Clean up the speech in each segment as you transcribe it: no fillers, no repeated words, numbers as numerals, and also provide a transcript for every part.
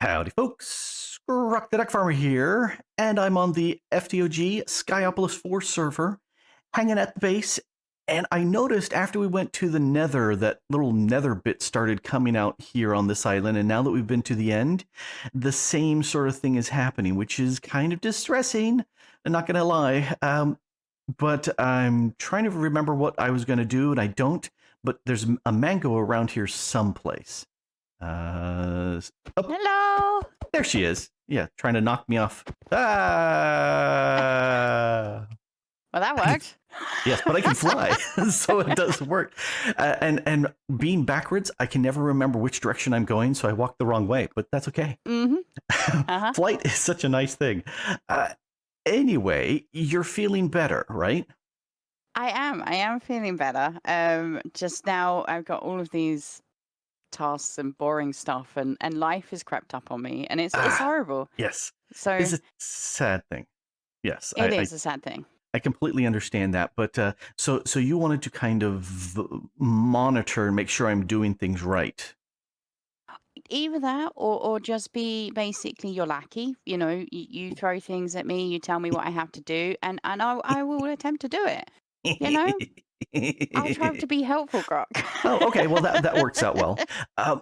Howdy, folks. Grok the DuckFarmer here, and I'm on the FTOG Skyopolis 4 server, hanging at the base. And I noticed after we went to the nether, that little nether bit started coming out here on this island. And now that we've been to the end, the same sort of thing is happening, which is kind of distressing. I'm not going to lie. But I'm trying to remember what I was going to do, and I don't. But there's a mango around here someplace. Oh, Hello. there she is. Yeah, trying to knock me off. Ah. Well, that worked. Yes, but I can fly, so it does work. And being backwards, I can never remember which direction I'm going, so I walk the wrong way. But that's okay. Mm-hmm. Flight is such a nice thing. Anyway, you're feeling better, right? I am feeling better. Just now I've got all of these tasks and boring stuff, and life has crept up on me, and it's horrible. Yes. So It's a sad thing. Yes, it is a sad thing. I completely understand that, but so you wanted to kind of monitor and make sure I'm doing things right. Either that, or just be basically your lackey. You know, you throw things at me, you tell me what I have to do, and I will attempt to do it. You know, I'll try to be helpful, Grok. Oh, okay. Well, that works out well.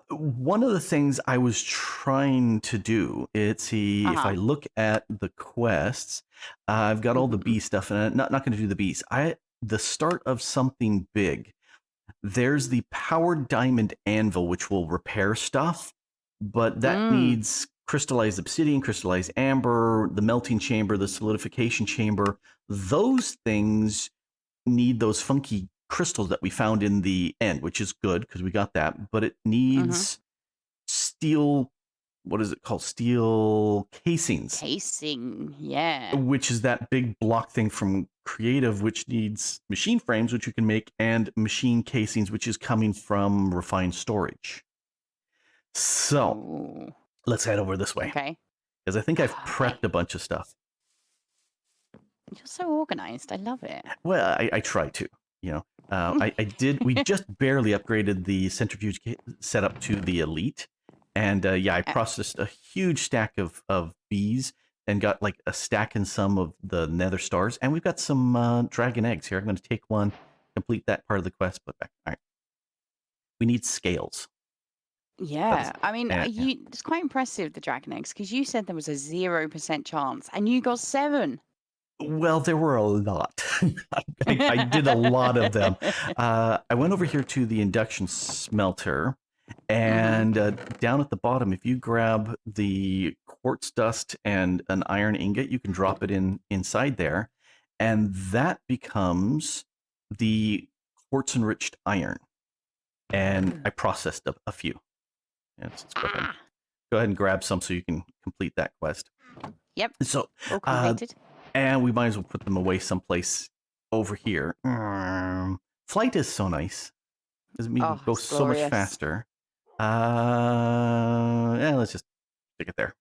One of the things I was trying to do, if I look at the quests, I've got all the bee stuff, and I'm not going to do the bees. The start of something big. There's the powered diamond anvil, which will repair stuff, but that needs crystallized obsidian, crystallized amber, the melting chamber, the solidification chamber. Those things need those funky crystals that we found in the end, which is good because we got that, but it needs steel. What is it called? Steel casings. Casing, yeah. Which is that big block thing from Creative, which needs machine frames, which you can make, and machine casings, which is coming from refined storage. So let's head over this way. Okay. Because I think I've prepped a bunch of stuff. You're so organized. I love it. Well, I try to. You know, I did. We just barely upgraded the centrifuge setup to the elite, and yeah, I processed a huge stack of bees and got like a stack and some of the nether stars, and we've got some dragon eggs here. I'm going to take one, complete that part of the quest, put back. All right, we need scales. Yeah, I mean, it's quite impressive, the dragon eggs, because you said there was a 0% chance, and you got 7. Well, there were a lot. I did a lot of them. I went over here to the induction smelter, and down at the bottom, if you grab the quartz dust and an iron ingot, you can drop it inside there, and that becomes the quartz enriched iron. And I processed a few. Let's go ahead and grab some so you can complete that quest. Yep. So all completed. And we might as well put them away someplace over here. Flight is so nice. Doesn't mean it goes so much faster. Yeah, let's just stick it there.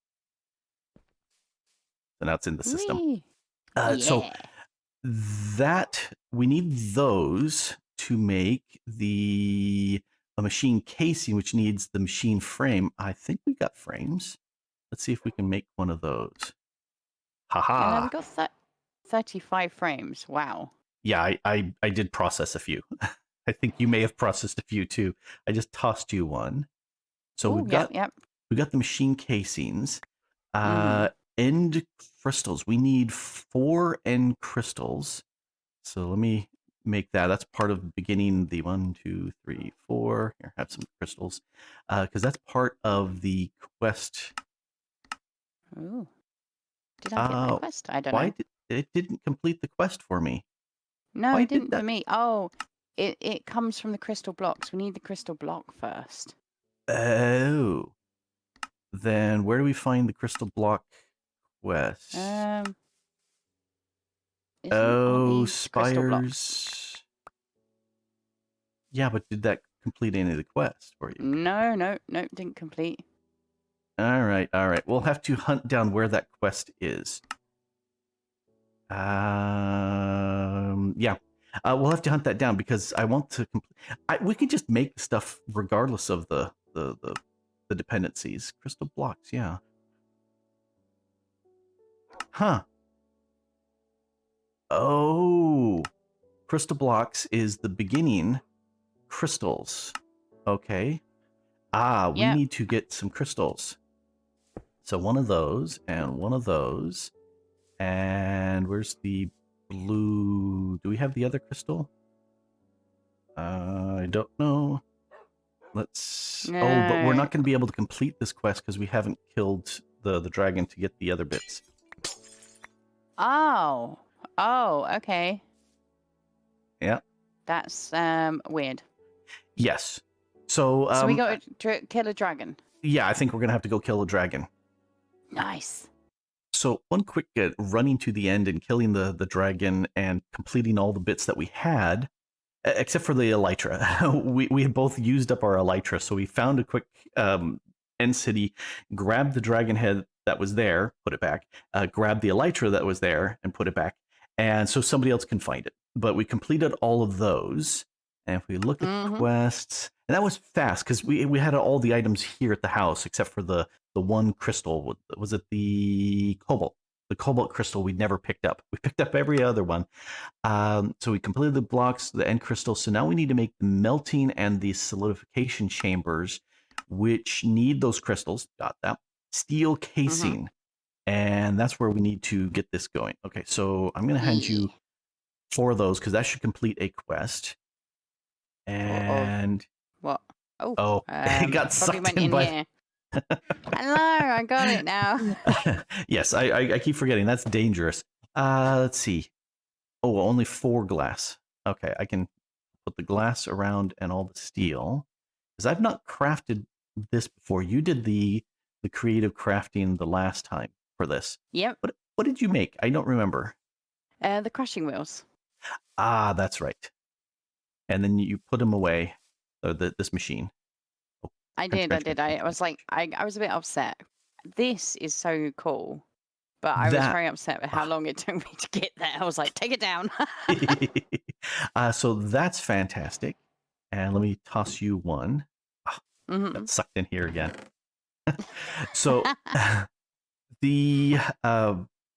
So now it's in the system. So that we need those to make a machine casing, which needs the machine frame. I think we got frames. Let's see if we can make one of those. Haha. We got 35 frames. Wow. Yeah, I did process a few. I think you may have processed a few too. I just tossed you one. So we've got the machine casings. End crystals. We need 4 end crystals. So let me make that. That's part of beginning the 1, 2, 3, 4. Here, have some crystals. Because that's part of the quest. Ooh. Did I get the quest? I don't know. It didn't complete the quest for me? No, it didn't for me. Oh, it comes from the crystal blocks. We need the crystal block first. Oh. Then where do we find the crystal block quest? Spires. Yeah, but did that complete any of the quests for you? No, didn't complete. All right. We'll have to hunt down where that quest is. Yeah. We'll have to hunt that down because I want to complete. We can just make stuff regardless of the the dependencies. Crystal blocks, yeah. Huh. Oh, crystal blocks is the beginning. Crystals. Okay. We Yep. need to get some crystals. So one of those and one of those. And where's the blue? Do we have the other crystal? I don't know. Let's. Oh, but we're No. not going to be able to complete this quest because we haven't killed the dragon to get the other bits. Oh. Oh, okay. Yeah. That's weird. Yes. So So we got to kill a dragon. yeah, I think we're gonna have to go kill a dragon. Nice. So one quick running to the end and killing the dragon and completing all the bits that we had, except for the elytra. we had both used up our elytra, so we found a quick end city, grabbed the dragon head that was there, put it back, grabbed the elytra that was there and put it back, and so somebody else can find it. But we completed all of those, and if we look at quests, and that was fast because we had all the items here at the house except for the one crystal. Was it the cobalt? The cobalt crystal we never picked up. We picked up every other one. So we completed the blocks, the end crystal. So now we need to make the melting and the solidification chambers, which need those crystals. Got that. Steel casing. And that's where we need to get this going. Okay, so I'm going to hand you 4 of those because that should complete a quest. And what? Oh, it got sucked went in by. here. Hello, I got it now. Yes, I keep forgetting. That's dangerous. Let's see. Oh, only 4 glass. Okay, I can put the glass around and all the steel. Because I've not crafted this before. You did the creative crafting the last time for this. Yep. What did you make? I don't remember. The crushing wheels. That's right. And then you put them away. This machine. Oh, I did. I was like, I was a bit upset. This is so cool. But I was very upset with how long it took me to get there. I was like, take it down. So that's fantastic. And let me toss you one. Got sucked in here again. So the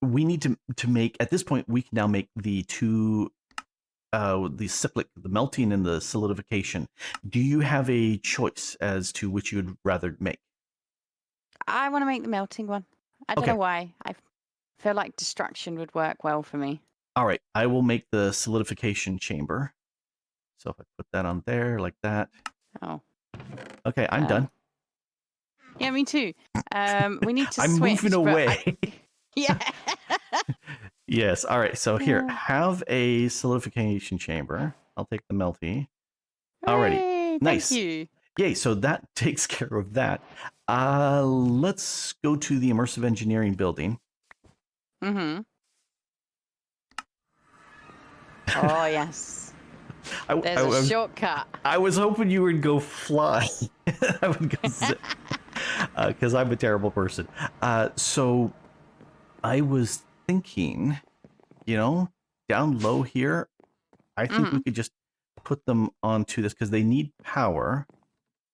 we need to make, at this point, we can now make the 2 the cyclic, the melting and the solidification. Do you have a choice as to which you would rather make? I want to make the melting one. I don't know why. I feel like destruction would work well for me. All right, I will make the solidification chamber. So if I put that on there like that. Oh. Okay, I'm done. Yeah, me too. We need to I'm switch. moving away. Yeah. Yes. All right. So here, have a solidification chamber. I'll take the melty. Alrighty. Nice. Thank you. Yay. So that takes care of that. Let's go to the Immersive Engineering building. Oh, yes. There's a shortcut. I was hoping you would go fly. I would go zip. Because I'm a terrible person. So I was thinking, down low here, I think we could just put them onto this because they need power.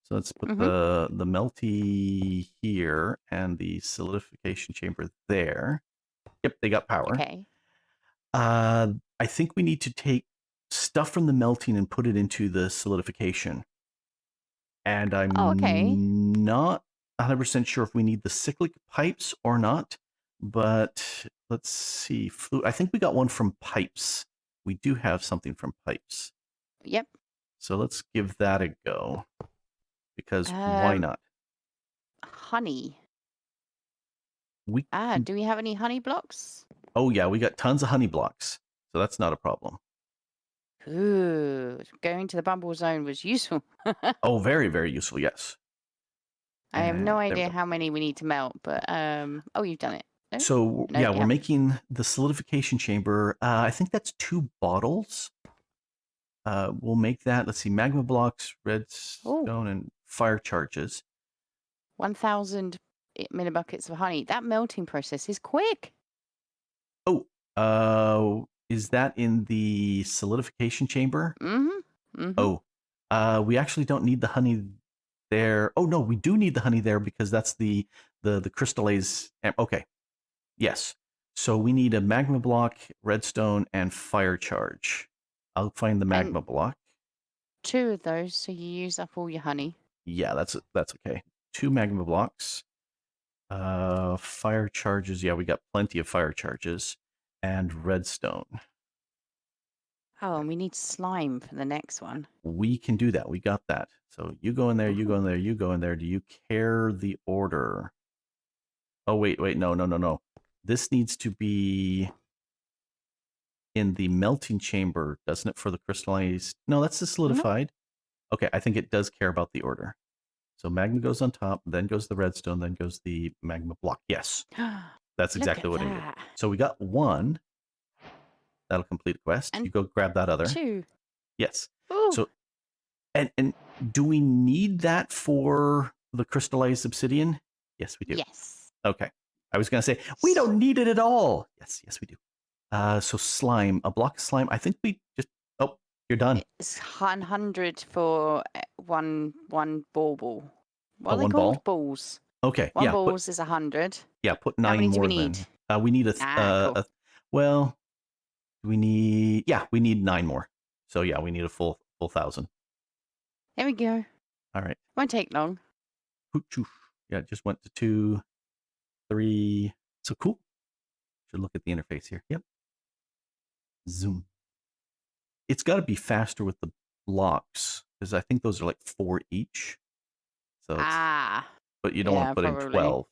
So let's put the melty here and the solidification chamber there. Yep, they got power. Okay. I think we need to take stuff from the melting and put it into the solidification. And I'm not 100% sure if we need the cyclic pipes or not, but let's see. I think we got one from pipes. We do have something from pipes. Yep. So let's give that a go, because why not? Honey. Do we have any honey blocks? Oh yeah, we got tons of honey blocks, so that's not a problem. Ooh, going to the bumble zone was useful. Oh, very, very useful, yes. I have no idea how many we need to melt, but you've done it. No? So No, yeah, we're making the solidification chamber. I think that's 2 bottles. We'll make that. Let's see, magma blocks, redstone, and fire charges. 1,000 millibuckets of honey. That melting process is quick. Oh, is that in the solidification chamber? Mm-hmm. Oh, we actually don't need the honey there. Oh no, we do need the honey there because that's the crystallized. Okay, yes. So we need a magma block, redstone, and fire charge. I'll find the And magma block. 2 of those, so you use up all your honey. Yeah, that's okay. 2 magma blocks. Fire charges. Yeah, we got plenty of fire charges and redstone. Oh, and we need slime for the next one. We can do that. We got that. So you go in there, you go in Ooh. there, you go in there. Do you care the order? Oh, wait. No. This needs to be in the melting chamber, doesn't it, for the crystallized? No, that's the No. solidified. Okay, I think it does care about the order. So magma goes on top, then goes the redstone, then goes the magma block. Yes, that's Look exactly at what I needed. that. So we got 1. That'll complete the quest. And You go grab that other. 2. Yes. Ooh. So, and do we need that for the crystallized obsidian? Yes, we do. Yes. Okay. I was going to say, we don't need it at all. Yes, we do. So slime, a block of slime. I think we just, oh, you're done. It's 100 for one bauble. What are they One called? ball? Balls. Okay, One yeah. balls is 100. Yeah, put How 9 many do more we need? then. We need Cool. well, we need 9 more. So yeah, we need a full 1,000. There we go. All right. Won't take long. Yeah, it just went to 2, 3. So cool. Should look at the interface here. Yep. Zoom. It's got to be faster with the blocks because I think those are like 4 each. So but you don't want to put probably. in 12.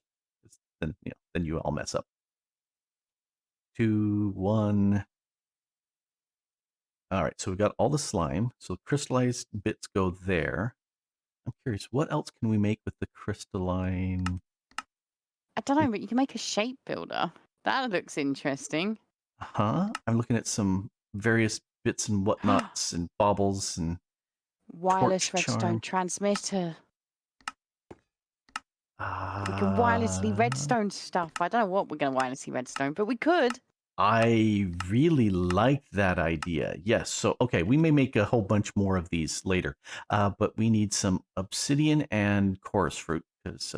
Then you all mess up. 2, 1. All right, so we got all the slime. So crystallized bits go there. I'm curious, what else can we make with the crystalline? I don't know, but you can make a shape builder. That looks interesting. I'm looking at some various bits and whatnots and baubles and Wireless torch redstone charm. transmitter. We can wirelessly redstone stuff. I don't know what we're going to wirelessly redstone, but we could. I really like that idea. Yes. So, okay, we may make a whole bunch more of these later, but we need some obsidian and chorus fruit because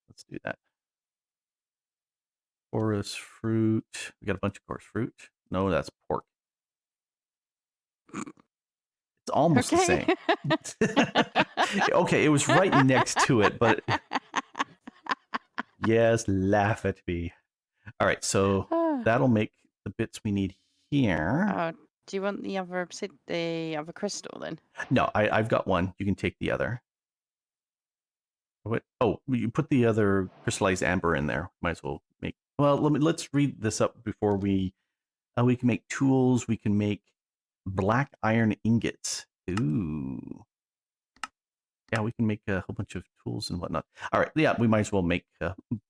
let's do that. Porous fruit. We got a bunch of chorus fruit. No, that's pork. It's almost the same. Okay, it was right next to it, but yes, laugh at me. All right, so that'll make the bits we need here. Do you want the other crystal then? No, I've got one. You can take the other. What? Oh, you put the other crystallized amber in there. Might as well make. Well, let's read this up before we. We can make tools. We can make black iron ingots. Ooh. Yeah, we can make a whole bunch of tools and whatnot. All right. Yeah, we might as well make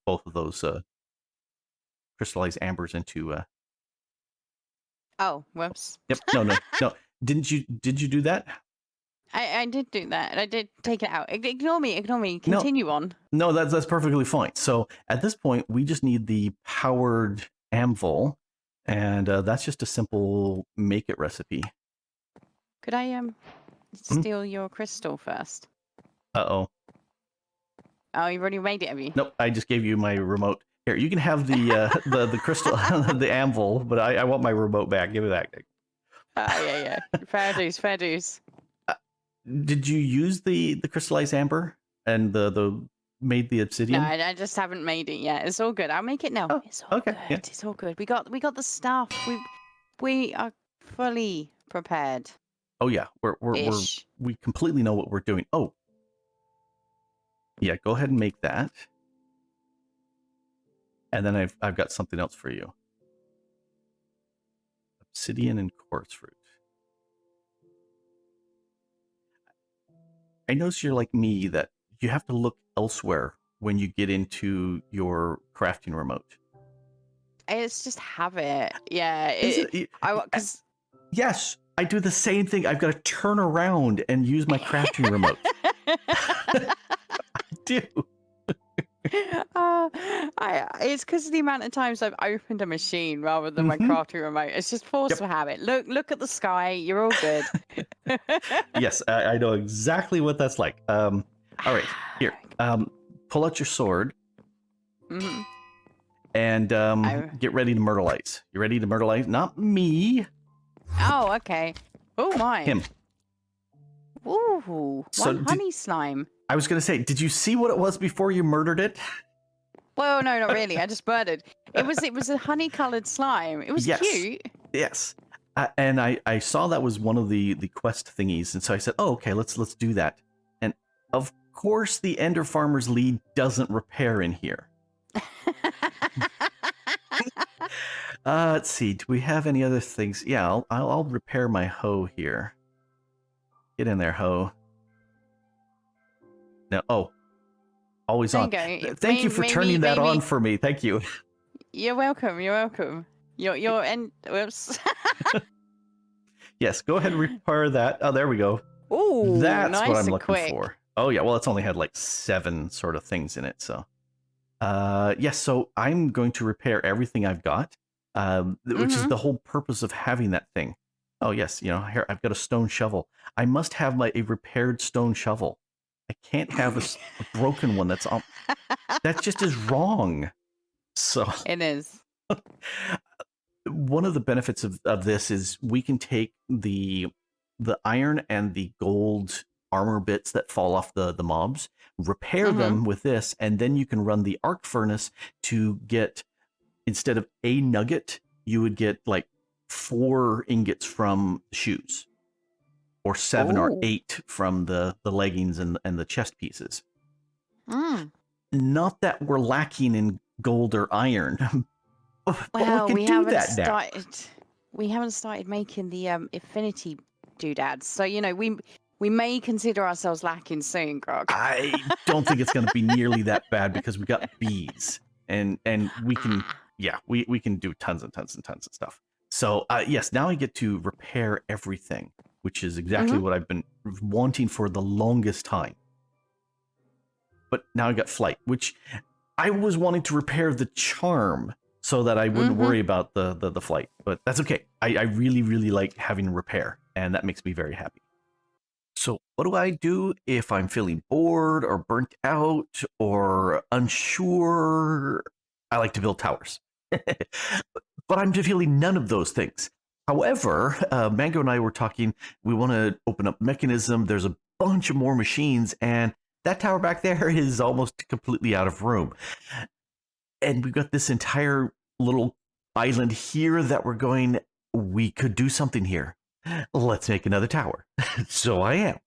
both of those crystallized ambers into. Oh, whoops. Yep. No. Did you do that? I did do that. I did take it out. Ignore me. Continue on. No, that's perfectly fine. So at this point, we just need the powered anvil, and that's just a simple make it recipe. Could I steal your crystal first? Uh-oh. Oh, you've already made it, have you? Nope, I just gave you my remote. Here, you can have the crystal, the anvil, but I want my remote back. Give me that. Yeah. Fair dues. Did you use the crystallized amber and the made the obsidian? No, I just haven't made it yet. It's all good. I'll make it now. Oh, it's all okay, good. yeah. It's all good. We got the stuff. We are fully prepared. Oh yeah, we completely know what we're doing. Oh, yeah. Go ahead and make that, and then I've got something else for you. Obsidian and quartz fruit. I notice you're like me that you have to look elsewhere when you get into your crafting remote. It's just habit. Yeah. Because yes, I do the same thing. I've got to turn around and use my crafting remote. I do. It's because of the amount of times I've opened a machine rather than my crafting remote. It's just forceful habit. Look at the sky. You're all good. Yes, I know exactly what that's like. All right, here. Pull out your sword Mhm. and I get ready to myrtleize. You ready to myrtleize? Not me. Oh, okay. Oh my. Him. Ooh, So one honey slime. I was going to say, did you see what it was before you murdered it? Well, no, not really. I just murdered. It was a honey-colored slime. It was Yes. cute. Yes. And I saw that was one of the quest thingies, and so I said, "Oh, okay, let's do that." And of course, the Ender Farmer's lead doesn't repair in here. Let's see. Do we have any other things? Yeah, I'll repair my hoe here. Get in there, hoe. No. Oh, always There on. you go. Thank you for turning that on for me. Thank you. You're welcome. You're welcome. You're and whoops. Yes, go ahead and repair that. Oh, there we go. Ooh, That's what nice I'm and looking quick. for. Oh yeah, well it's only had like 7 sort of things in it, so yes, so I'm going to repair everything I've got, which is Mm-hmm. the whole purpose of having that thing. Oh yes, here I've got a stone shovel. I must have a repaired stone shovel. I can't have a broken one. That just is wrong. So It is. one of the benefits of this is we can take the iron and the gold armor bits that fall off the mobs, repair Mm-hmm. them with this, and then you can run the arc furnace to get, instead of a nugget, you would get like 4 ingots from shoes, or 7 or Ooh. 8 from the leggings and the chest pieces. Mm. Not that we're lacking in gold or iron, but we Well, can do that now. We haven't started making the affinity doodads. So, we may consider ourselves lacking soon, Grog. I don't think it's going to be nearly that bad because we got bees, and we can, yeah, we can do tons and tons and tons of stuff. So yes, now I get to repair everything, which is exactly Mm-hmm. what I've been wanting for the longest time. But now I got flight, which I was wanting to repair the charm so that I wouldn't Mm-hmm. worry about the flight. But that's okay. I really, really like having repair, and that makes me very happy. So, what do I do if I'm feeling bored or burnt out or unsure? I like to build towers. But I'm feeling none of those things. However, Mango and I were talking, we want to open up mechanism. There's a bunch of more machines, and that tower back there is almost completely out of room. And we've got this entire little island here that we're going, we could do something here. Let's make another tower. So I am.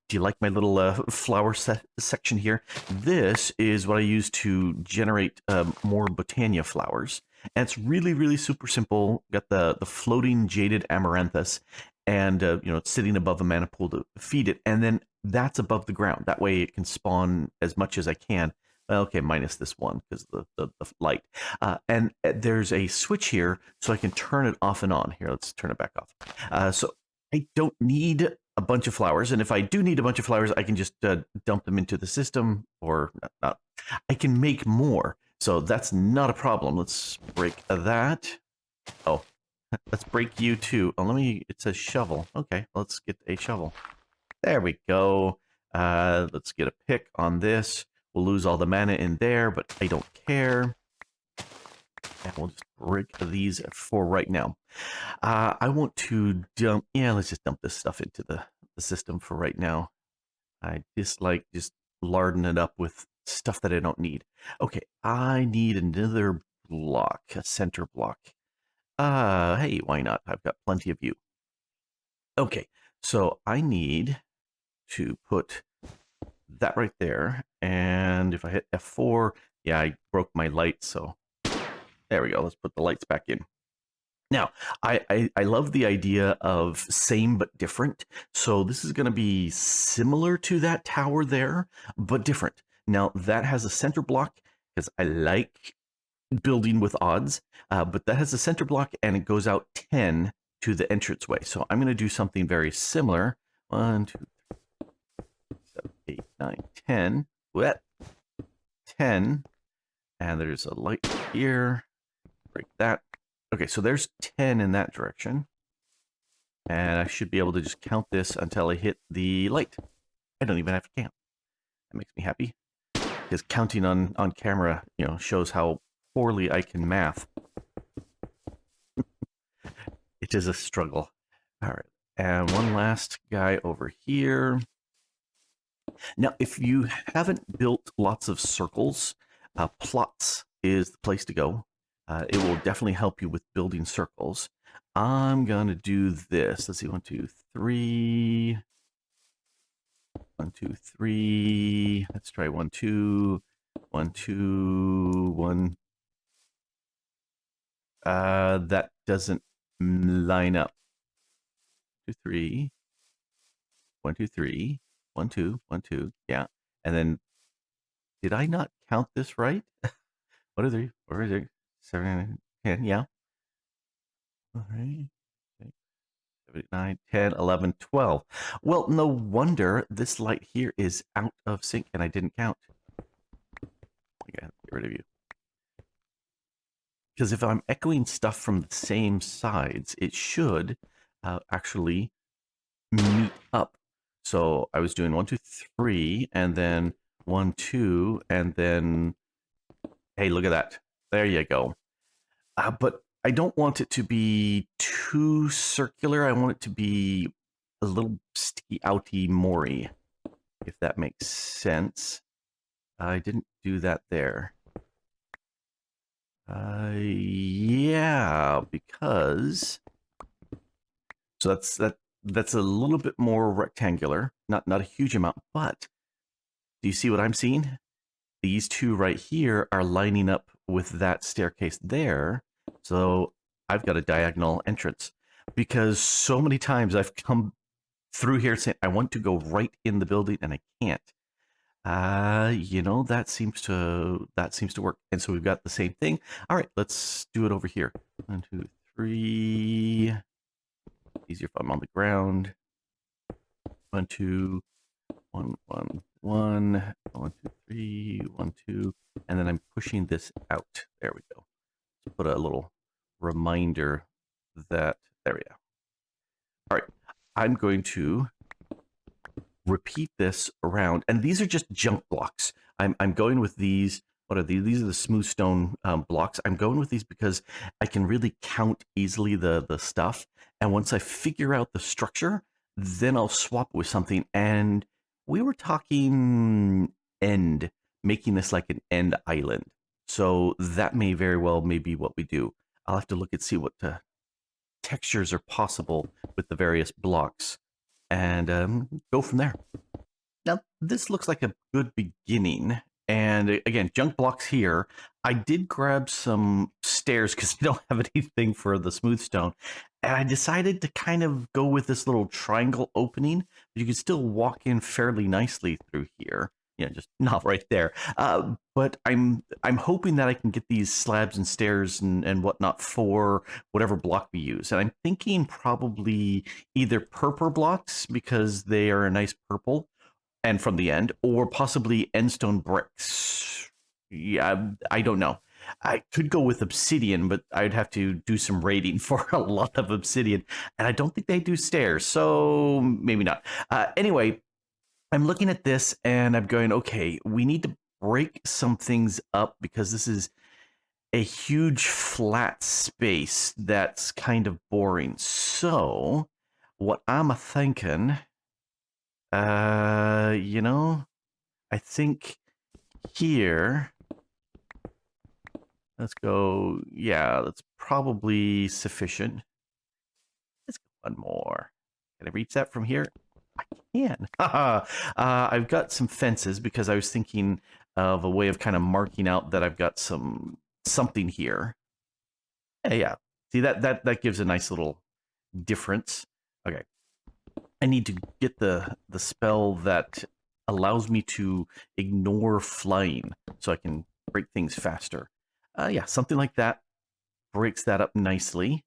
Do you like my little flower section here? This is what I use to generate more Botania flowers. And it's really, really super simple. Got the floating jaded amaranthus, and it's sitting above a mana pool to feed it. And then that's above the ground. That way it can spawn as much as I can. Okay, minus this one because the light. And there's a switch here, so I can turn it off and on. Here, let's turn it back off. So I don't need a bunch of flowers, and if I do need a bunch of flowers, I can just dump them into the system, or not. I can make more, so that's not a problem. Let's break that. Oh, let's break you too. Oh, it says shovel. Okay, let's get a shovel. There we go. Let's get a pick on this. We'll lose all the mana in there, but I don't care. And we'll just break these for right now. I want to dump, let's just dump this stuff into the system for right now. I dislike just larding it up with stuff that I don't need. Okay, I need another block, a center block. Hey, why not? I've got plenty of you. Okay, so I need to put that right there, and if I hit F4, yeah, I broke my light, so there we go. Let's put the lights back in. Now, I love the idea of same but different. So this is going to be similar to that tower there, but different. Now, that has a center block because I like building with odds, but that has a center block and it goes out 10 to the entranceway. So I'm going to do something very similar. 1, 2, 7, 8, 9, 10. Wet. 10. And there's a light here. Break that. Okay, so there's 10 in that direction. And I should be able to just count this until I hit the light. I don't even have to count. That makes me happy. Because counting on camera, shows how poorly I can math. It is a struggle. All right. And one last guy over here. Now, if you haven't built lots of circles, plots is the place to go. It will definitely help you with building circles. I'm going to do this. Let's see, 1, 2, 3. 1, 2, 3. Let's try 1, 2. 1, 2, 1. That doesn't line up. 2, 3. 1, 2, 3. 1, 2, 1, 2. Yeah. And then, did I not count this right? 1, 2, 3, 4, 5, 6, 7, 8, 10. Yeah. All right. 6, 7, 8, 9, 10, 11, 12. Well, no wonder this light here is out of sync and I didn't count. Okay, get rid of you. Because if I'm echoing stuff from the same sides, it should actually meet up. So I was doing 1, 2, 3, and then 1, 2, and then, hey, look at that. There you go. But I don't want it to be too circular. I want it to be a little sticky outy more-y, if that makes sense. I didn't do that there. Yeah, because so that's a little bit more rectangular, not a huge amount, but do you see what I'm seeing? These two right here are lining up with that staircase there. So I've got a diagonal entrance because so many times I've come through here saying I want to go right in the building and I can't. That seems to work. And so we've got the same thing. All right, let's do it over here. 1, 2, 3. Easier if I'm on the ground. 1, 2, 1, 1, 1, 1, 2, 3, 1, 2, and then I'm pushing this out. There we go. So put a little reminder that there we go. All right, I'm going to repeat this around, and these are just junk blocks. I'm going with these. What are these? These are the smooth stone blocks. I'm going with these because I can really count easily the stuff, and once I figure out the structure, then I'll swap with something. And we were talking end, making this like an end island. So that may very well be what we do. I'll have to look and see what textures are possible with the various blocks and go from there. Now, this looks like a good beginning. And again, junk blocks here. I did grab some stairs because I don't have anything for the smooth stone. And I decided to kind of go with this little triangle opening. You can still walk in fairly nicely through here. Yeah, just not right there. But I'm hoping that I can get these slabs and stairs and whatnot for whatever block we use. And I'm thinking probably either purple blocks because they are a nice purple, and from the end, or possibly endstone bricks. Yeah, I don't know. I could go with obsidian, but I'd have to do some raiding for a lot of obsidian, and I don't think they do stairs, so maybe not. Anyway, I'm looking at this and I'm going, okay, we need to break some things up because this is a huge flat space that's kind of boring. So, what I'm thinking, I think here, let's go, yeah, that's probably sufficient. Let's go one more. Can I reach that from here? I can. I've got some fences because I was thinking of a way of kind of marking out that I've got something here. Yeah. See, that gives a nice little difference. Okay. I need to get the spell that allows me to ignore flying so I can break things faster. Yeah, something like that breaks that up nicely.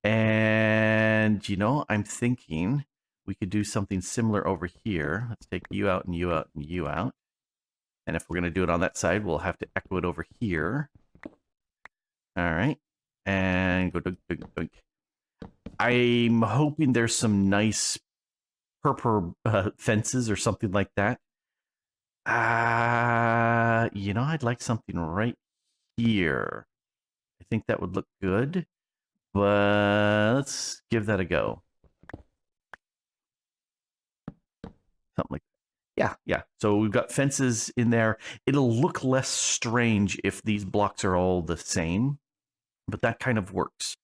And, I'm thinking we could do something similar over here. Let's take you out and you out and you out. And if we're going to do it on that side, we'll have to echo it over here. All right. And go dunk, dunk, dunk. I'm hoping there's some nice purple fences or something like that. I'd like something right here. I think that would look good, but let's give that a go. Something like yeah. So we've got fences in there. It'll look less strange if these blocks are all the same, but that kind of works.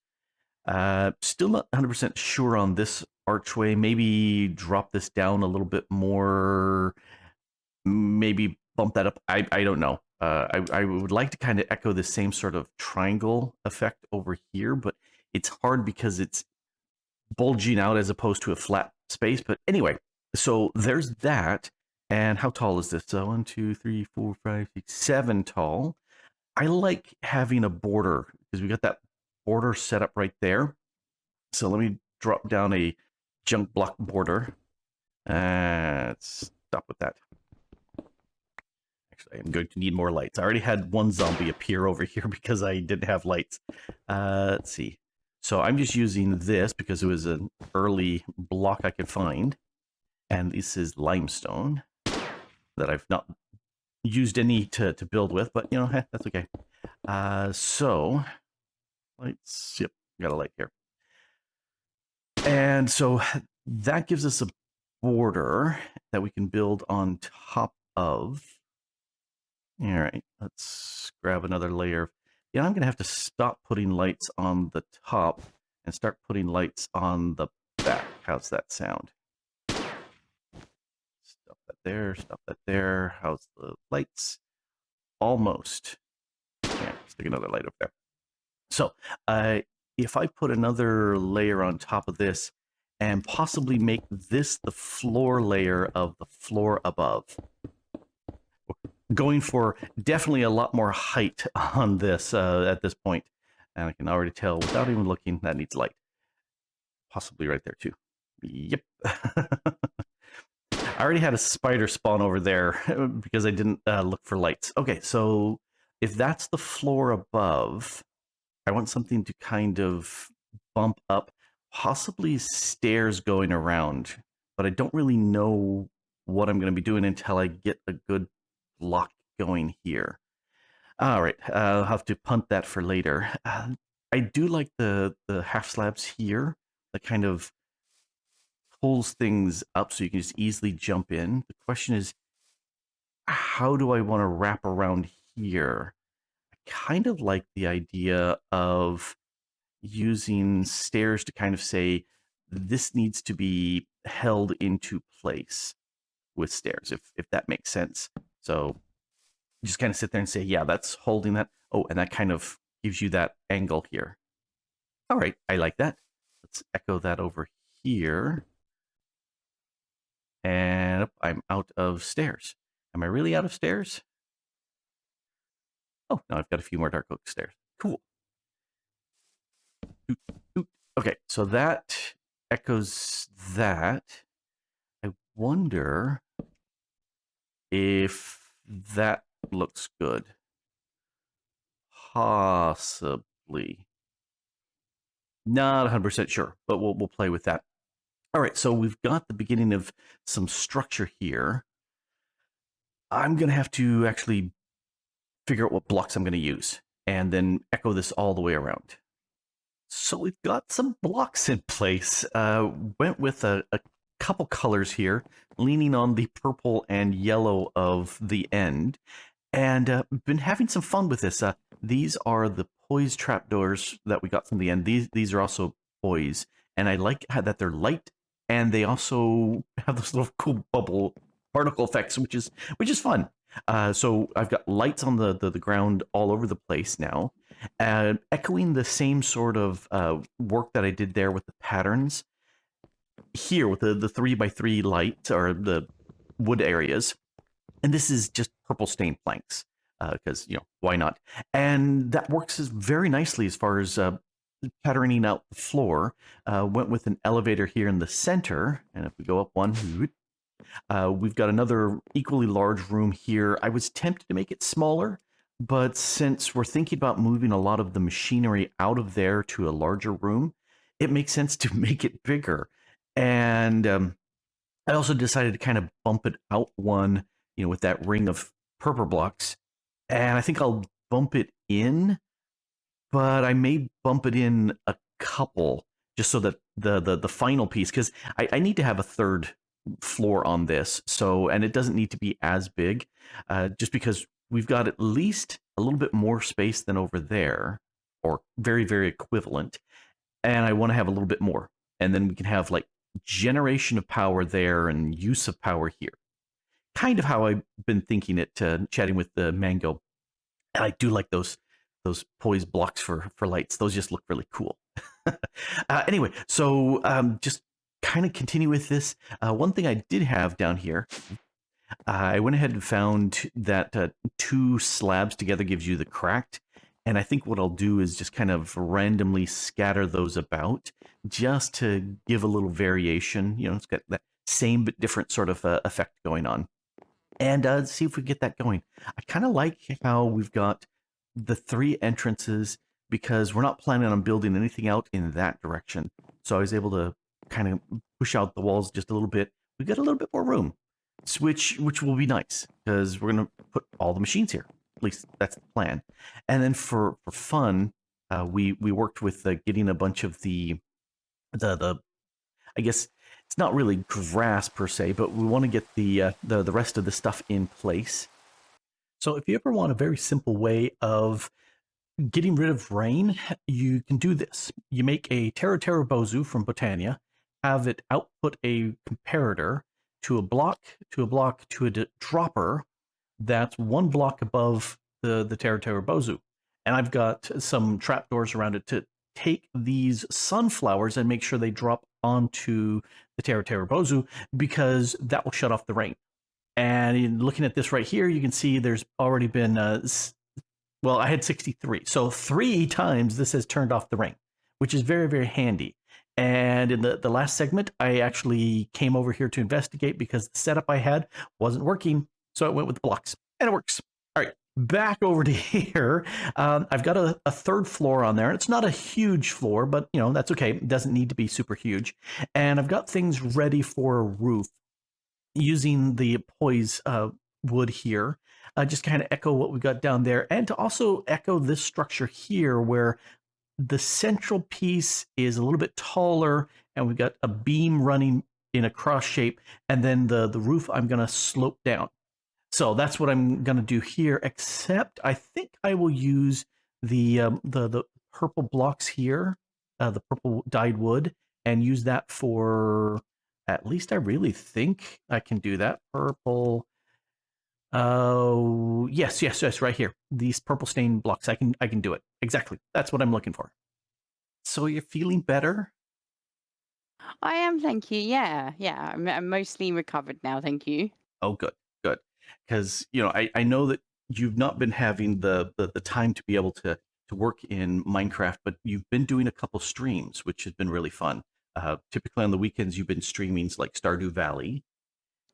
Still not 100% sure on this archway. Maybe drop this down a little bit more. Maybe bump that up. I don't know. I would like to kind of echo the same sort of triangle effect over here, but it's hard because it's bulging out as opposed to a flat space. But anyway, so there's that. And how tall is this? So 1, 2, 3, 4, 5, 6, 7 tall. I like having a border because we got that border set up right there. So let me drop down a junk block border. Let's stop with that. Actually, I'm going to need more lights. I already had one zombie appear over here because I didn't have lights. Let's see. So I'm just using this because it was an early block I could find. And this is limestone that I've not used any to build with, but that's okay. So lights, yep, got a light here. And so that gives us a border that we can build on top of. All right, let's grab another layer. I'm going to have to stop putting lights on the top and start putting lights on the back. How's that sound? Stop that there, stop that there. How's the lights? Almost. Yeah, stick another light up there. So if I put another layer on top of this and possibly make this the floor layer of the floor above, going for definitely a lot more height on this at this point. And I can already tell without even looking that needs light. Possibly right there too. Yep. I already had a spider spawn over there because I didn't look for lights. Okay, so if that's the floor above, I want something to kind of bump up, possibly stairs going around, but I don't really know what I'm going to be doing until I get a good block going here. All right, I'll have to punt that for later. I do like the half slabs here that kind of pulls things up so you can just easily jump in. The question is, how do I want to wrap around here? I kind of like the idea of using stairs to kind of say, this needs to be held into place with stairs, if that makes sense. So just kind of sit there and say, yeah, that's holding that. Oh, and that kind of gives you that angle here. All right, I like that. Let's echo that over here. And I'm out of stairs. Am I really out of stairs? Oh, no, I've got a few more dark oak stairs. Cool. Okay, so that echoes that. I wonder if that looks good. Possibly. Not 100% sure, but we'll play with that. All right, so we've got the beginning of some structure here. I'm going to have to actually figure out what blocks I'm going to use and then echo this all the way around. So we've got some blocks in place. Went with a couple colors here, leaning on the purple and yellow of the end, and been having some fun with this. These are the Poise trapdoors that we got from the end. These are also Poise, and I like how that they're light, and they also have those little cool bubble particle effects, which is fun. So I've got lights on the ground all over the place now, echoing the same sort of work that I did there with the patterns here with the 3x3 light or the wood areas. And this is just purple stained planks because, why not? And that works very nicely as far as patterning out the floor. Went with an elevator here in the center. And if we go up one, we've got another equally large room here. I was tempted to make it smaller, but since we're thinking about moving a lot of the machinery out of there to a larger room, it makes sense to make it bigger. And I also decided to kind of bump it out one with that ring of purple blocks, and I think I'll bump it in, but I may bump it in a couple just so that the final piece, because I need to have a third floor on this, so, and it doesn't need to be as big, just because we've got at least a little bit more space than over there, or very, very equivalent, and I want to have a little bit more. And then we can have like generation of power there and use of power here. Kind of how I've been thinking it, chatting with the Mango. And I do like those Poise blocks for lights. Those just look really cool. Anyway, so just kind of continue with this. One thing I did have down here, I went ahead and found that 2 slabs together gives you the cracked. And I think what I'll do is just kind of randomly scatter those about just to give a little variation. It's got that same but different sort of effect going on. And see if we get that going. I kind of like how we've got the 3 entrances because we're not planning on building anything out in that direction. So I was able to kind of push out the walls just a little bit. We got a little bit more room, which will be nice because we're going to put all the machines here. At least that's the plan. And then for fun, we worked with getting a bunch of the I guess it's not really grass per se, but we want to get the rest of the stuff in place. So if you ever want a very simple way of getting rid of rain, you can do this. You make a Terra Bozu from Botania, have it output a comparator to a block, to a dropper that's 1 block above the Terra Bozu. And I've got some trapdoors around it to take these sunflowers and make sure they drop onto the Terra Bozu because that will shut off the rain. And in looking at this right here, you can see there's already been, well, I had 63. So 3 times this has turned off the rain, which is very, very handy. And in the last segment, I actually came over here to investigate because the setup I had wasn't working. So I went with the blocks, and it works. All right, back over to here. I've got a 3rd floor on there. It's not a huge floor, but that's okay. It doesn't need to be super huge. And I've got things ready for a roof using the Poise wood here. Just kind of echo what we got down there, and to also echo this structure here where the central piece is a little bit taller and we've got a beam running in a cross shape, and then the roof I'm going to slope down. So that's what I'm going to do here, except I think I will use the purple blocks here, the purple dyed wood, and use that for, at least I really think I can do that. Purple. Oh, yes, right here. These purple stained blocks. I can do it. Exactly. That's what I'm looking for. So you're feeling better? I am, thank you. Yeah, yeah. I'm mostly recovered now, thank you. Oh, good, good. Because I know that you've not been having the time to be able to work in Minecraft, but you've been doing a couple streams, which has been really fun. Typically on the weekends, you've been streaming like Stardew Valley,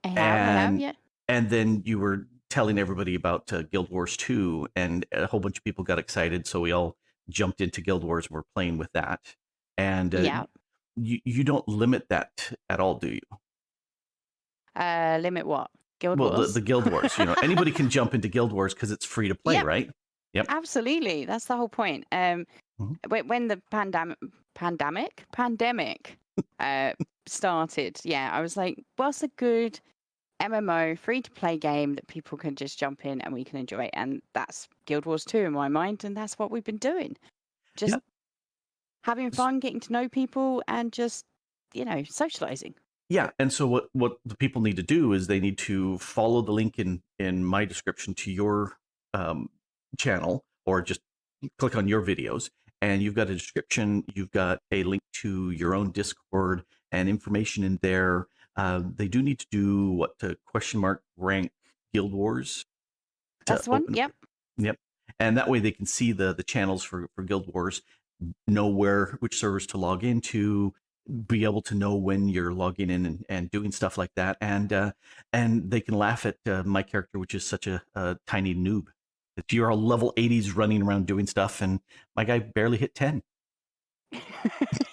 I have, and yeah. and then you were telling everybody about Guild Wars 2, and a whole bunch of people got excited, so we all jumped into Guild Wars and we're playing with that. And Yeah. you don't limit that at all, do you? Limit what? Guild Well, the Wars? Guild Wars, anybody can jump into Guild Wars because it's free to play, Yep, right? Yep. absolutely. That's the whole point. Mhm. When the pandemic started, yeah, I was like, what's a good MMO free to play game that people can just jump in and we can enjoy? And that's Guild Wars 2 in my mind, and that's what we've been doing. Just Yeah. having fun, getting to know people, and just, socializing. Yeah, and so what the people need to do is they need to follow the link in my description to your um, channel, or just click on your videos, and you've got a description, you've got a link to your own Discord and information in there. They do need to do what to question mark rank Guild Wars to That's the one. open. Yep. Yep, and that way they can see the channels for Guild Wars, know which servers to log into, be able to know when you're logging in and doing stuff like that, and they can laugh at my character, which is such a tiny noob. That you're a level 80s running around doing stuff, and my guy barely hit 10.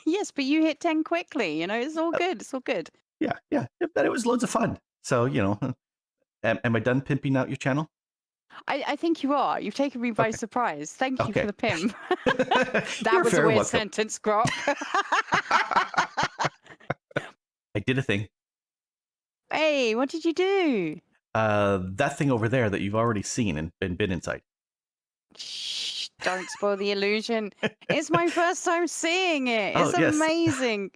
Yes, but you hit 10 quickly. It's all Uh, good. It's all good. yeah, but it was loads of fun. So am I done pimping out your channel? I think you are. You've taken me by Okay. surprise. Thank you for Okay. the pimp. That You're was a very weird welcome. sentence, Grok. I did a thing. Hey, what did you do? That thing over there that you've already seen and been inside. Shh, don't spoil the illusion. It's my first time seeing it. Oh It's yes. amazing.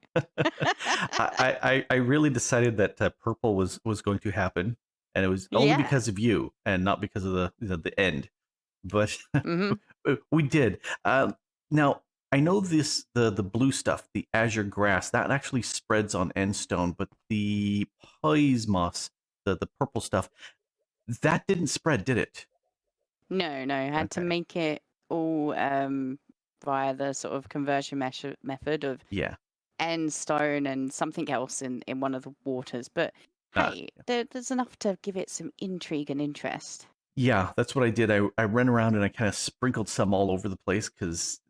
I really decided that purple was going to happen, and it was only Yeah. because of you and not because of the end. But Hmm. we did. Now I know the blue stuff, the azure grass, that actually spreads on end stone, but the poise moss, the purple stuff, that didn't spread, did it? No, no, I had to Okay. make it all via the sort of conversion method of Yeah. end stone and something else in one of the waters. But Uh, hey, there's enough to give it some intrigue and interest. yeah, that's what I did. I ran around and I kind of sprinkled some all over the place because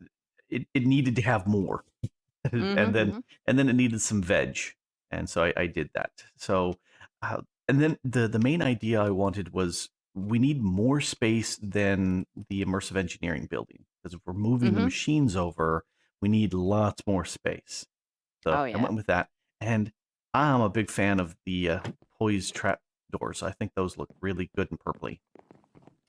it needed to have more. and Hmm. then Hmm. and then it needed some veg, and so I did that. So and then the main idea I wanted was we need more space than the immersive engineering building, because if we're moving the Hmm. machines over, we need lots more space. So Oh I yeah. went with that, and I'm a big fan of the Poise trap doors. I think those look really good and purpley.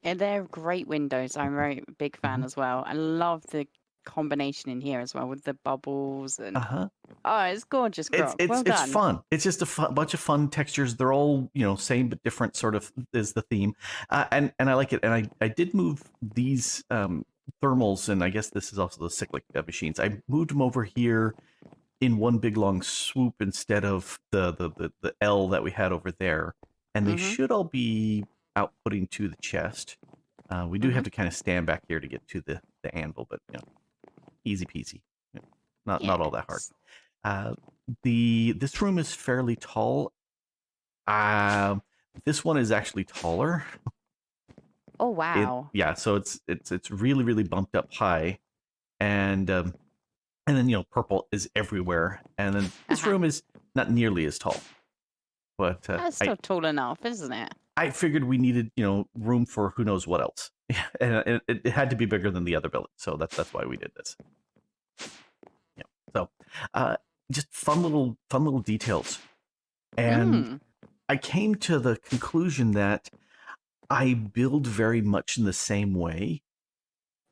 And they're great windows. I'm a very big fan Hmm. as well. I love the combination in here as well with the bubbles Uh and huh. oh, it's gorgeous, It's Grok. it's Well it's done. fun. It's just a bunch of fun textures. They're all same but different. Sort of is the theme, and I like it. And I did move these thermals, and I guess this is also the cyclic machines. I moved them over here in one big long swoop instead of the L that we had over there, and they Hmm. should all be outputting to the chest. We do Hmm. have to kind of stand back here to get to the anvil, but easy peasy. Yeah, not all that hard. Yes. Uh, this room is fairly tall. Um, this one is actually taller. Oh wow. Yeah, so it's really really bumped up high, and then purple is everywhere, and then this Uh-huh. room is not nearly as tall. But That's still tall enough, isn't it? I figured we needed room for who knows what else, and it had to be bigger than the other building, so that's why we did this. Yeah, so uh, just fun little details, and Mm. I came to the conclusion that I build very much in the same way.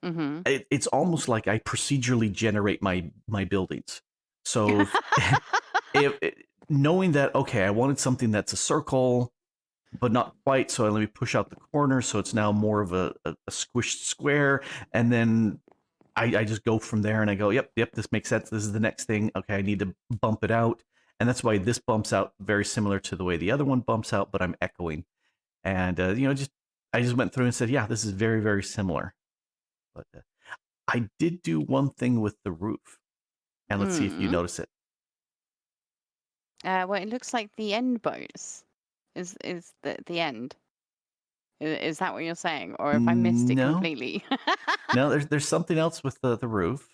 Mm-hmm. It's almost like I procedurally generate my buildings. So if knowing that, okay, I wanted something that's a circle, but not quite. So let me push out the corner, so it's now more of a squished square, and then I just go from there, and I go, yep, this makes sense. This is the next thing. Okay, I need to bump it out, and that's why this bumps out very similar to the way the other one bumps out, but I'm echoing. And just I just went through and said, yeah, this is very very similar. But I did do one thing with the roof, and let's see if you Mm. notice it. Well, it looks like the end bows is the end. Is that what you're saying, or if I missed it No, completely? no, there's something else with the roof.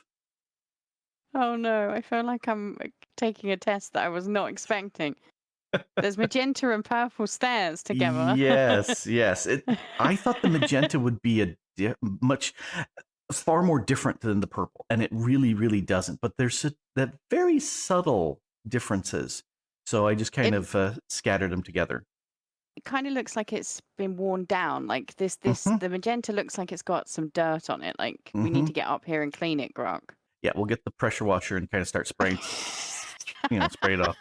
Oh no, I feel like I'm taking a test that I was not expecting. There's magenta and purple stairs together. Yes, yes. I thought the magenta would be much far more different than the purple, and it really, really doesn't. But there's that very subtle differences. So I just kind It of scattered them together. it kind of looks like it's been worn down. Like this Hmm. the magenta looks like it's got some dirt on it. Like we need Hmm. to get up here and clean it, Grok. Yeah, we'll get the pressure washer and kind of start spraying, spray it off.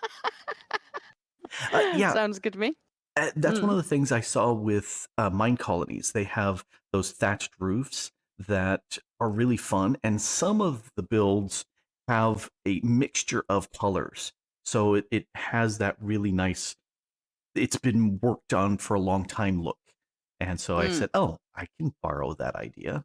Yeah, Sounds good to me. that's one Mm. of the things I saw with mine colonies. They have those thatched roofs that are really fun, and some of the builds have a mixture of colors. So it has that really nice, it's been worked on for a long time look. And so I Mm. said, oh, I can borrow that idea,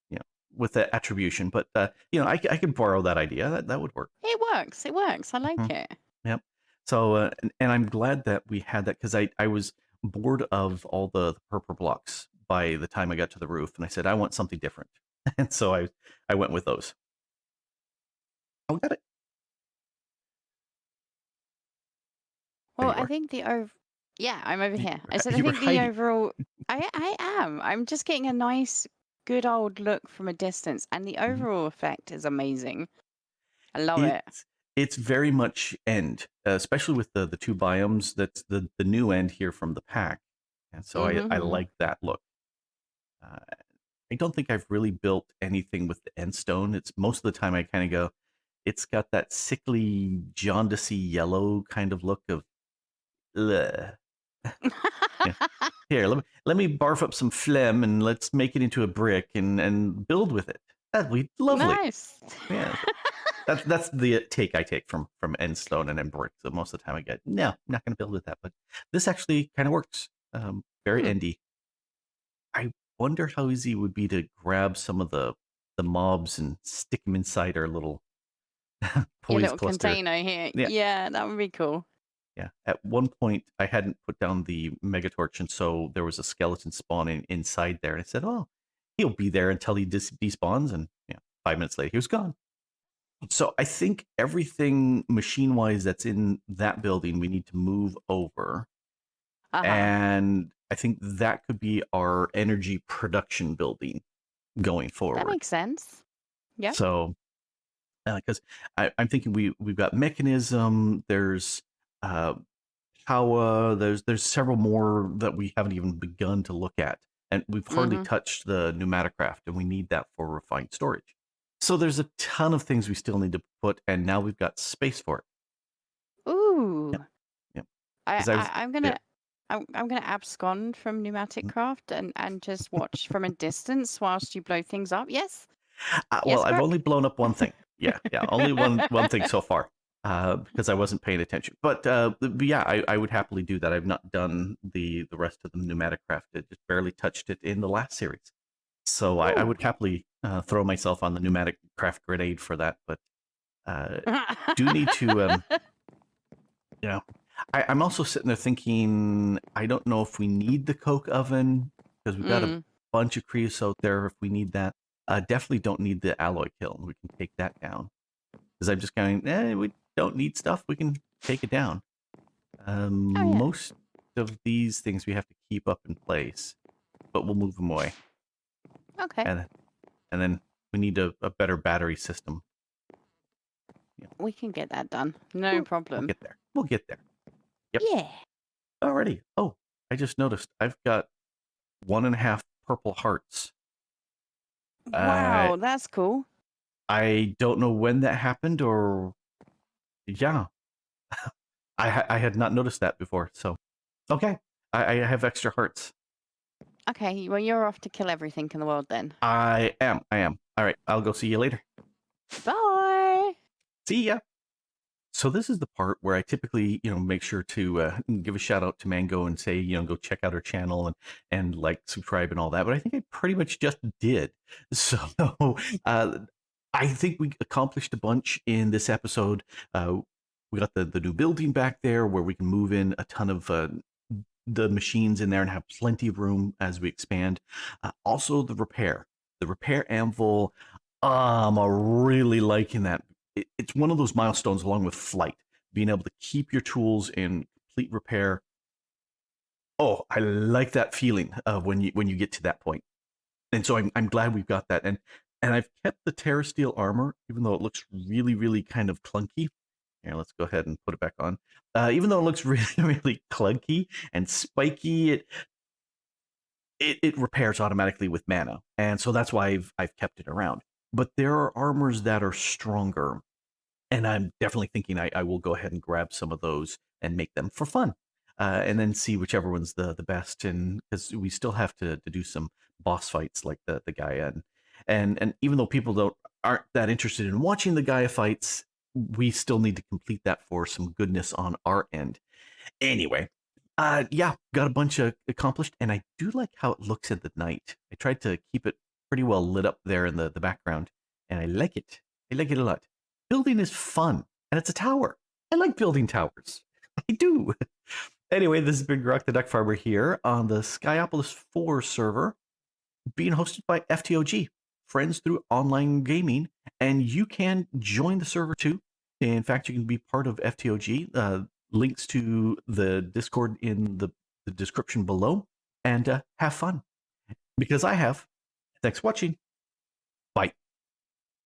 you know, with the attribution. But, I can borrow that idea. That would work. It works. It works. I like Mhm. it. Yep. So, and I'm glad that we had that, because I was bored of all the purple blocks by the time I got to the roof, and I said I want something different, and so I went with those. Oh, got it. There Well, you I are. think Yeah, I'm over You, here. I said I you were think the hiding. overall I am. I'm just getting a nice good old look from a distance and the Mhm. overall effect is amazing. I love it. It's very much end, especially with the two biomes. That's the new end here from the pack, and so I Mm-hmm. like that look. Uh, I don't think I've really built anything with the end stone. It's most of the time I kind of go, it's got that sickly, jaundicey yellow kind of look of, ugh. Yeah. Here, let me barf up some phlegm and let's make it into a brick and build with it. That'd be lovely. Nice. Yeah, that's the take I take from end stone and end brick. So most of the time I get, no, I'm not going to build with that. But this actually kind of works. Very Hmm. endy. I wonder how easy it would be to grab some of the mobs and stick them inside our little Your poise little cluster. container here. Yeah, Yeah, that would be cool. yeah. At one point, I hadn't put down the megatorch, and so there was a skeleton spawning inside there. And I said, "Oh, he'll be there until he despawns." And 5 minutes later, he was gone. So I think everything machine-wise that's in that building, we need to move over, Uh-huh. and I think that could be our energy production building going That forward. makes sense. Yep. So, because I'm thinking we've got mechanism, there's uh, power, there's several more that we haven't even begun to look at, and we've hardly Mm-hmm. touched the pneumaticraft, and we need that for refined storage. So there's a ton of things we still need to put, and now we've got space for it. Yep, Ooh. yep. I, Because I I was I'm yeah. gonna I'm gonna abscond from pneumatic craft and just watch from a distance whilst you blow things up. Yes. Well, Yes, I've Grok. only blown up one thing. Yeah, yeah, only one thing so far. Because I wasn't paying attention. But yeah, I would happily do that. I've not done the rest of the pneumatic craft. I just barely touched it in the last series. So I Ooh. would happily throw myself on the pneumatic craft grenade for that. But uh, do need to, you know, I'm also sitting there thinking, I don't know if we need the coke oven because we've got a Mm. bunch of creosote there if we need that. Definitely don't need the alloy kiln. We can take that down because I'm just going, we don't need stuff. We can take it down. Oh yeah. Most of these things we have to keep up in place, but we'll move them away. Okay. And then we need a better battery system. Yeah, We can get that done. No we'll problem. get there. We'll get there. Yep. Yeah. Alrighty. Oh, I just noticed I've got 1.5 purple hearts. Uh, Wow, that's cool. I don't know when that happened, or yeah, I had not noticed that before. So okay, I have extra hearts. Okay, well you're off to kill everything in the world then. I am. I am. All right. I'll go see you later. Bye. See ya. So this is the part where I typically, make sure to give a shout out to Mango and say, go check out her channel and like, subscribe, and all that. But I think I pretty much just did. So uh, I think we accomplished a bunch in this episode. We got the new building back there where we can move in a ton of the machines in there and have plenty of room as we expand. Also, the repair anvil. I'm really liking that. It's one of those milestones along with flight, being able to keep your tools in complete repair. Oh, I like that feeling of when you get to that point. And so I'm glad we've got that. And I've kept the Terra Steel armor, even though it looks really, really kind of clunky. Here, let's go ahead and put it back on. Even though it looks really, really clunky and spiky, it repairs automatically with mana, and so that's why I've kept it around. But there are armors that are stronger, and I'm definitely thinking I will go ahead and grab some of those and make them for fun, and then see whichever one's the best. And because we still have to do some boss fights like the Gaia, and even though people aren't that interested in watching the Gaia fights, we still need to complete that for some goodness on our end. Anyway, yeah, got a bunch of accomplished, and I do like how it looks at the night. I tried to keep it pretty well lit up there in the background, and I like it. I like it a lot. Building is fun, and it's a tower. I like building towers. I do. Anyway, this has been Grok the Duck Farmer here on the Skyopolis 4 server, being hosted by FTOG, Friends Through Online Gaming, and you can join the server too. In fact, you can be part of FTOG. links to the Discord in the description below, and have fun, because I have. Thanks for watching. Bye.